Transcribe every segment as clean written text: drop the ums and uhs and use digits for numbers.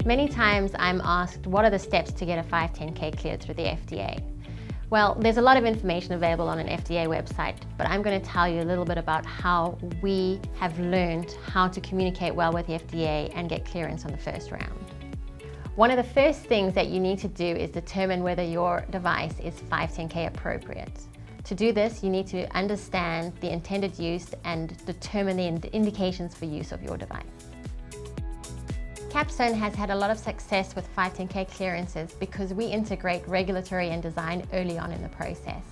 Many times I'm asked, what are the steps to get a 510K cleared through the FDA? Well, there's a lot of information available on an FDA website, but I'm going to tell you a little bit about how we have learned how to communicate well with the FDA and get clearance on the first round. One of the first things that you need to do is determine whether your device is 510K appropriate. To do this, you need to understand the intended use and determine the indications for use of your device. Kapstone has had a lot of success with 510K clearances because we integrate regulatory and design early on in the process.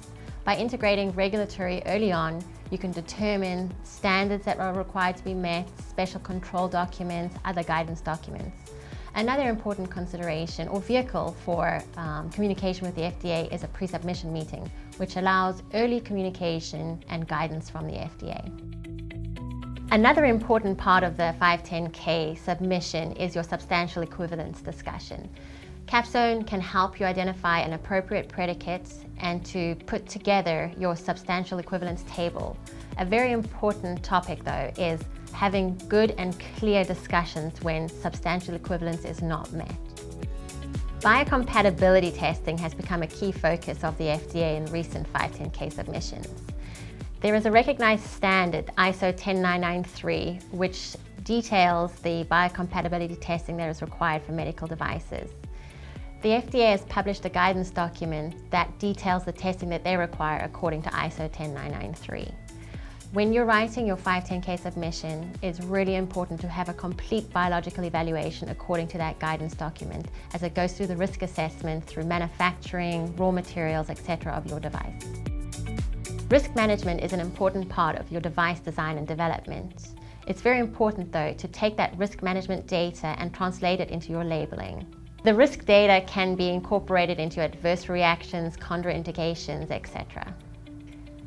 By integrating regulatory early on, you can determine standards that are required to be met, special control documents, other guidance documents. Another important consideration or vehicle for communication with the FDA is a pre-submission meeting, which allows early communication and guidance from the FDA. Another important part of the 510K submission is your substantial equivalence discussion. Kapstone can help you identify an appropriate predicate and to put together your substantial equivalence table. A very important topic though is having good and clear discussions when substantial equivalence is not met. Biocompatibility testing has become a key focus of the FDA in recent 510K submissions. There is a recognized standard, ISO 10993, which details the biocompatibility testing that is required for medical devices. The FDA has published a guidance document that details the testing that they require according to ISO 10993. When you're writing your 510K submission, it's really important to have a complete biological evaluation according to that guidance document as it goes through the risk assessment, through manufacturing, raw materials, etc. of your device. Risk management is an important part of your device design and development. It's very important though to take that risk management data and translate it into your labeling. The risk data can be incorporated into adverse reactions, contraindications, etc.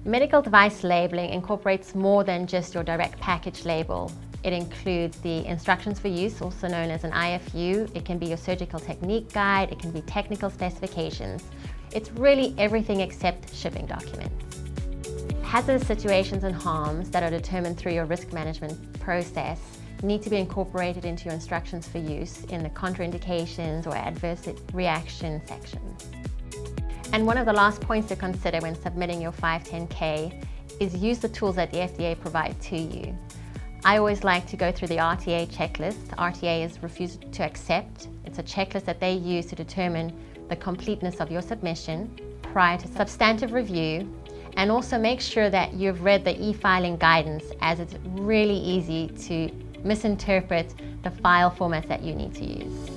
Medical device labeling incorporates more than just your direct package label. It includes the instructions for use, also known as an IFU. It can be your surgical technique guide, it can be technical specifications. It's really everything except shipping documents. Hazardous situations and harms that are determined through your risk management process need to be incorporated into your instructions for use in the contraindications or adverse reaction sections. And one of the last points to consider when submitting your 510K is use the tools that the FDA provide to you. I always like to go through the Rta Checklist. Rta is refuse to accept. It's a checklist that they use to determine the completeness of your submission prior to substantive review, and also make sure that you've read the e-filing guidance, as it's really easy to misinterpret the file formats that you need to use.